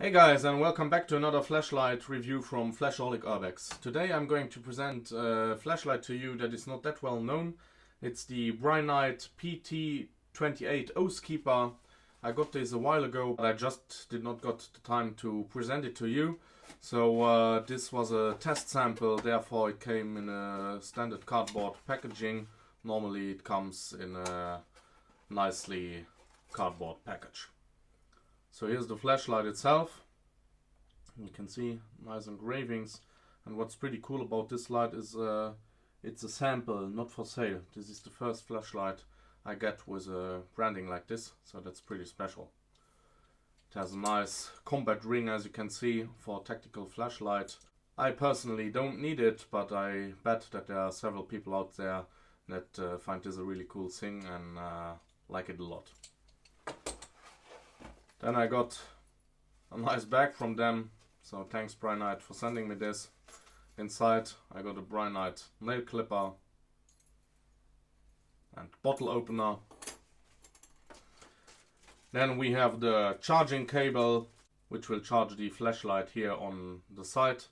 Hey guys, and welcome back to another flashlight review from Flashaholic Urbex. Today I'm going to present a flashlight to you that is not that well known. It's the Brinyte PT28 Oathkeeper. I got this a while ago, but I just did not got the time to present it to you. So this was a test sample, therefore it came in a standard cardboard packaging. Normally it comes in a nicely cardboard package. So here's the flashlight itself. You can see nice engravings, and what's pretty cool about this light is it's a sample, not for sale. This is the first flashlight I get with a branding like this, so that's pretty special. It has a nice combat ring, as you can see, for a tactical flashlight. I personally don't need it, but I bet that there are several people out there that find this a really cool thing and like it a lot. Then I got a nice bag from them, so thanks Brinyte for sending me this. Inside I got a Brinyte nail clipper and bottle opener. Then we have the charging cable, which will charge the flashlight here on the side.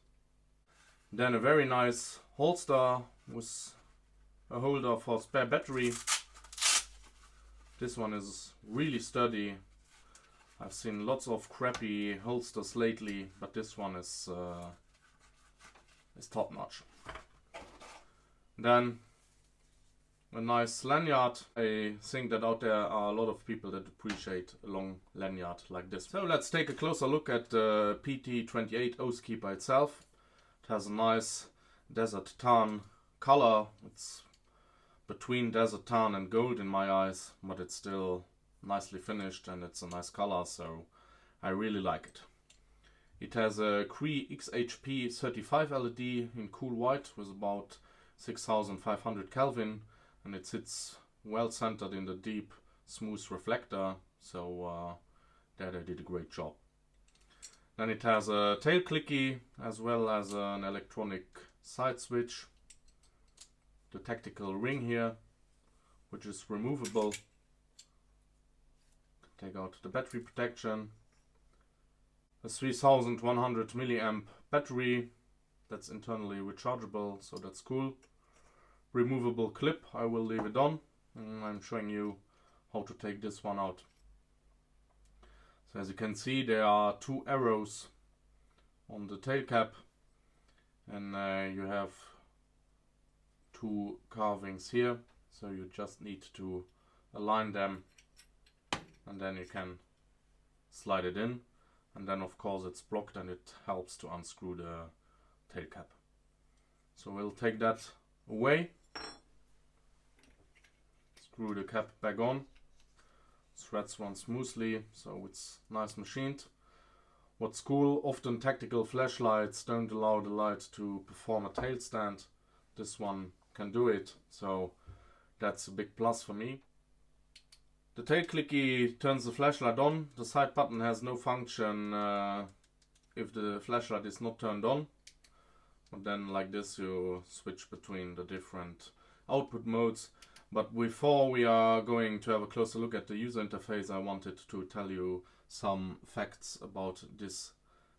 Then a very nice holster with a holder for spare battery. This one is really sturdy. I've seen lots of crappy holsters lately, but this one is top notch. Then a nice lanyard. I think that out there are a lot of people that appreciate a long lanyard like this. So let's take a closer look at the PT28 Oathkeeper itself. It has a nice desert tan color. It's between desert tan and gold in my eyes, but it's still nicely finished and it's a nice color, so I really like it. It has a Cree XHP 35 LED in cool white with about 6500 Kelvin, and it sits well centered in the deep smooth reflector, so there they did a great job. Then it has a tail clicky as well as an electronic side switch, the tactical ring here, which is removable. Take out the battery protection, a 3100 milliamp battery that's internally rechargeable, so that's cool. Removable clip, I will leave it on, and I'm showing you how to take this one out. So as you can see, there are two arrows on the tail cap, and you have two carvings here, so you just need to align them, and then you can slide it in, and then of course it's blocked and it helps to unscrew the tail cap. So we'll take that away, screw the cap back on, threads run smoothly, so it's nice machined. What's cool, often tactical flashlights don't allow the light to perform a tail stand. This one can do it, so that's a big plus for me. The tail clicky turns the flashlight on. The side button has no function if the flashlight is not turned on. But then like this you switch between the different output modes. But before we are going to have a closer look at the user interface, I wanted to tell you some facts about this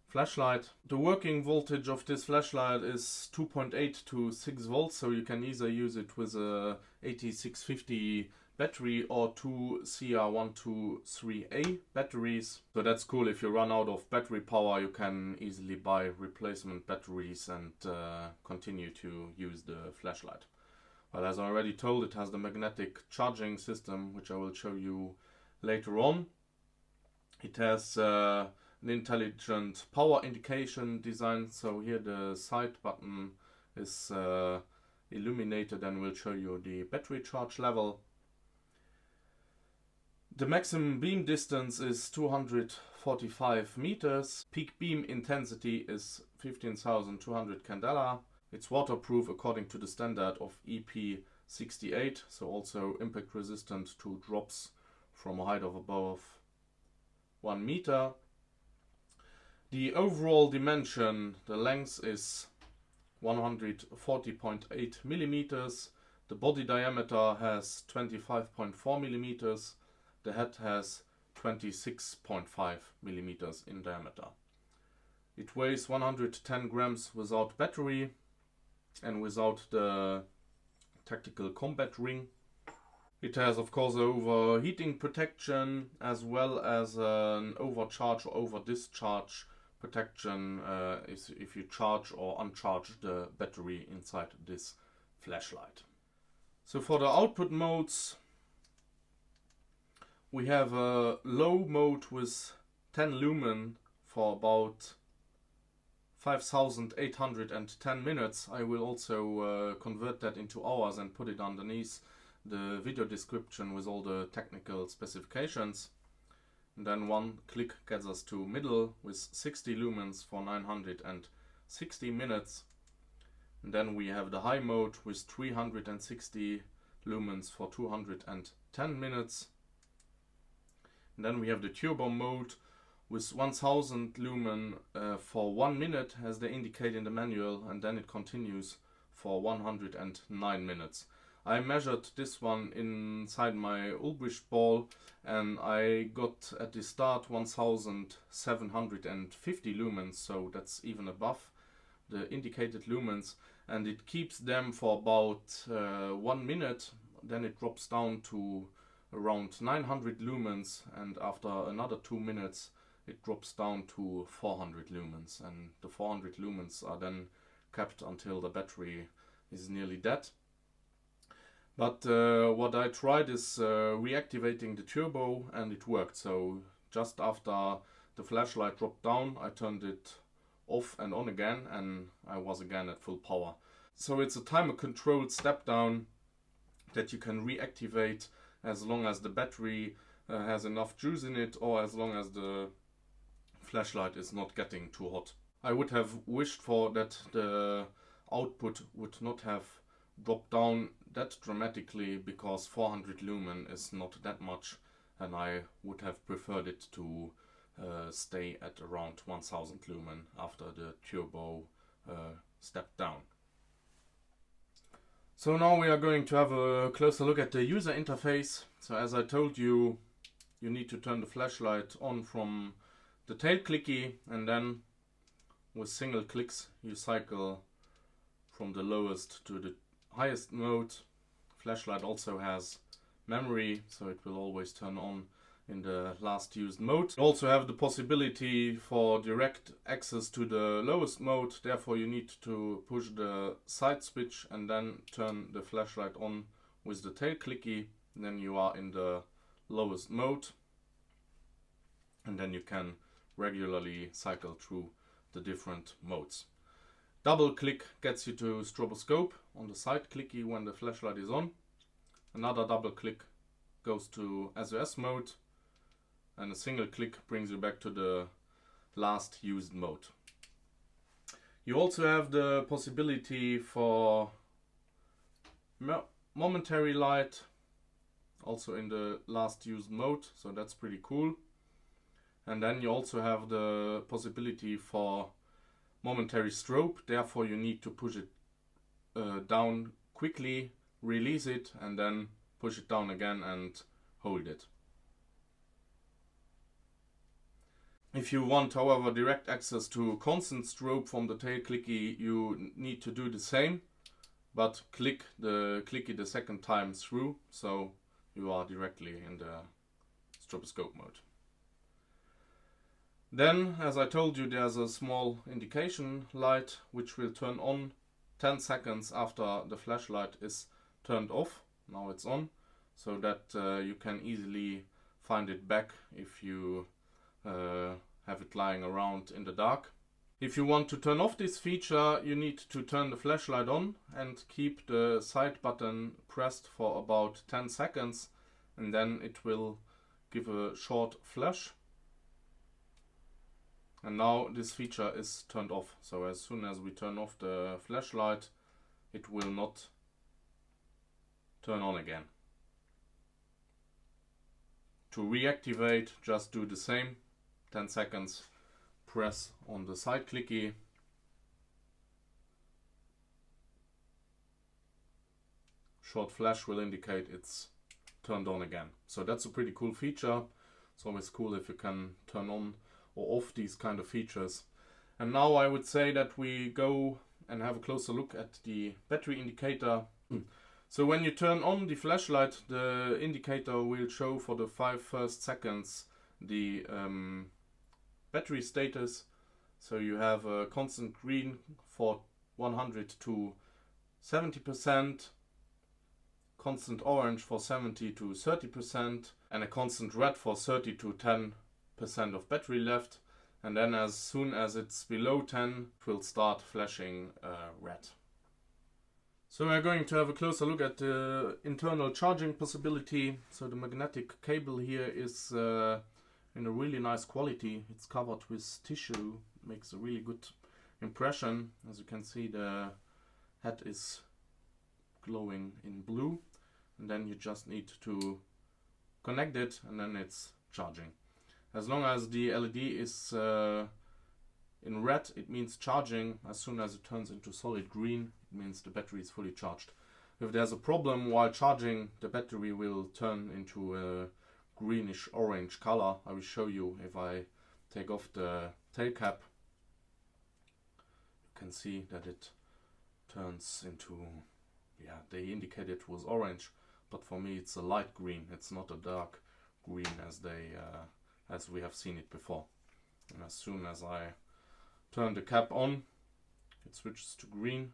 flashlight. The working voltage of this flashlight is 2.8 to 6 volts, so you can either use it with a 8650 battery or two CR123A batteries. So that's cool. If you run out of battery power, you can easily buy replacement batteries and continue to use the flashlight. Well, as I already told, it has the magnetic charging system, which I will show you later on. It has an intelligent power indication design, so here the side button is illuminated and will show you the battery charge level. The maximum beam distance is 245 meters. Peak beam intensity is 15,200 candela. It's waterproof according to the standard of EP68, so also impact resistant to drops from a height of above 1 meter. The overall dimension, the length is 140.8 millimeters. The body diameter has 25.4 millimeters. The head has 26.5 millimeters in diameter. It weighs 110 grams without battery and without the tactical combat ring. It has of course overheating protection as well as an overcharge or over discharge protection if you charge or uncharge the battery inside this flashlight. So for the output modes, we have a low mode with 10 lumen for about 5810 minutes. I will also convert that into hours and put it underneath the video description with all the technical specifications. And then one click gets us to middle with 60 lumens for 960 minutes. And then we have the high mode with 360 lumens for 210 minutes. And then we have the turbo mode with 1000 lumen for 1 minute as they indicate in the manual, and then it continues for 109 minutes. I measured this one inside my Ulbricht ball and I got at the start 1750 lumens, so that's even above the indicated lumens, and it keeps them for about 1 minute, then it drops down to around 900 lumens, and after another 2 minutes it drops down to 400 lumens, and the 400 lumens are then kept until the battery is nearly dead. But what I tried is reactivating the turbo, and it worked. So just after the flashlight dropped down, I turned it off and on again, and I was again at full power. So it's a timer controlled step down that you can reactivate as long as the battery has enough juice in it, or as long as the flashlight is not getting too hot. I would have wished for that the output would not have dropped down that dramatically, because 400 lumen is not that much, and I would have preferred it to stay at around 1000 lumen after the turbo stepped down. So now we are going to have a closer look at the user interface. So as I told you, you need to turn the flashlight on from the tail clicky, and then with single clicks you cycle from the lowest to the highest mode. Flashlight also has memory, so it will always turn on in the last used mode. You also have the possibility for direct access to the lowest mode, therefore you need to push the side switch and then turn the flashlight on with the tail clicky, and then you are in the lowest mode, and then you can regularly cycle through the different modes. Double click gets you to stroboscope on the side clicky when the flashlight is on. Another double click goes to SOS mode, and a single click brings you back to the last used mode. You also have the possibility for momentary light, also in the last used mode, so that's pretty cool. And then you also have the possibility for momentary strobe, therefore you need to push it down quickly, release it, and then push it down again and hold it. If you want, however, direct access to constant strobe from the tail clicky, you need to do the same, but click the clicky the second time through, so you are directly in the stroboscope mode. Then, as I told you, there's a small indication light which will turn on 10 seconds after the flashlight is turned off. Now it's on, so that you can easily find it back if you have it lying around in the dark. If you want to turn off this feature, you need to turn the flashlight on and keep the side button pressed for about 10 seconds, and then it will give a short flash. And now this feature is turned off, so as soon as we turn off the flashlight, it will not turn on again. To reactivate, just do the same, 10 seconds, press on the side clicky, short flash will indicate it's turned on again. So that's a pretty cool feature. It's always cool if you can turn on or off these kind of features. And now I would say that we go and have a closer look at the battery indicator. So when you turn on the flashlight, the indicator will show for the 5 first seconds the battery status. So you have a constant green for 100 to 70%, constant orange for 70 to 30%, and a constant red for 30 to 10% of battery left. And then as soon as it's below 10, it will start flashing red. So we're going to have a closer look at the internal charging possibility. So the magnetic cable here is in a really nice quality. It's covered with tissue, makes a really good impression. As you can see, the head is glowing in blue, and then you just need to connect it and then it's charging. As long as the LED is in red, it means charging. As soon as it turns into solid green, it means the battery is fully charged. If there's a problem while charging, the battery will turn into a greenish orange color. I will show you if I take off the tail cap. You can see that it turns into, yeah, they indicated it was orange, but for me it's a light green. It's not a dark green as we have seen it before. And as soon as I turn the cap on, it switches to green.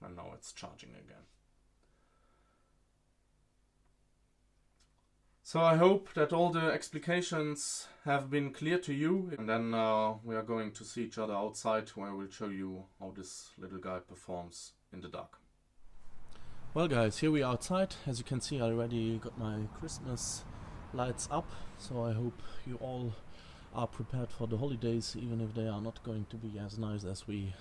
And now it's charging again. So I hope that all the explications have been clear to you, and then we are going to see each other outside, where I will show you how this little guy performs in the dark. Well guys, here we are outside. As you can see, I already got my Christmas lights up, so I hope you all are prepared for the holidays, even if they are not going to be as nice as we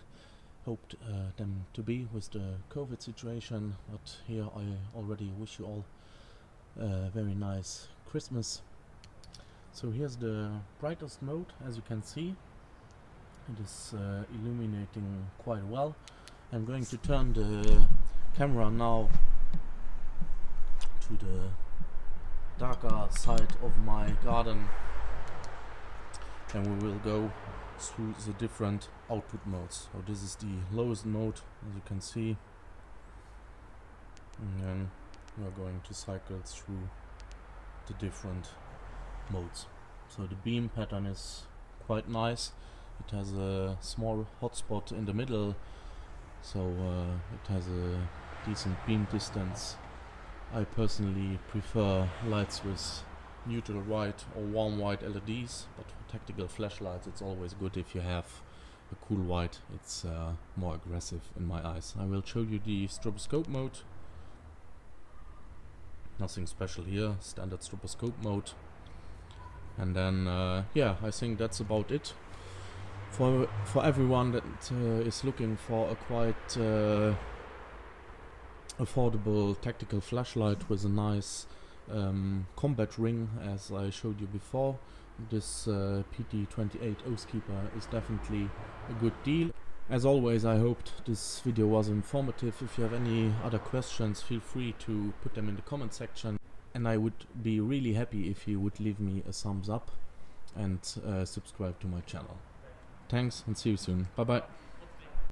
hoped them to be with the COVID situation. But here I already wish you all a very nice Christmas. So here's the brightest mode. As you can see, it is illuminating quite well. I'm going to turn the camera now to the darker side of my garden, and we will go through the different output modes. So this is the lowest mode, as you can see, and then we are going to cycle through the different modes. So the beam pattern is quite nice. It has a small hotspot in the middle, so it has a decent beam distance. I personally prefer lights with neutral white or warm white LEDs, but for tactical flashlights it's always good if you have a cool white. It's more aggressive in my eyes. I will show you the stroboscope mode. Nothing special here, standard stroboscope mode. And then yeah, I think that's about it. For everyone that is looking for a quite affordable tactical flashlight with a nice combat ring, as I showed you before, this PT28 Oathkeeper is definitely a good deal. As always, I hoped this video was informative. If you have any other questions, feel free to put them in the comment section, and I would be really happy if you would leave me a thumbs up and subscribe to my channel. Thanks and see you soon. Bye bye.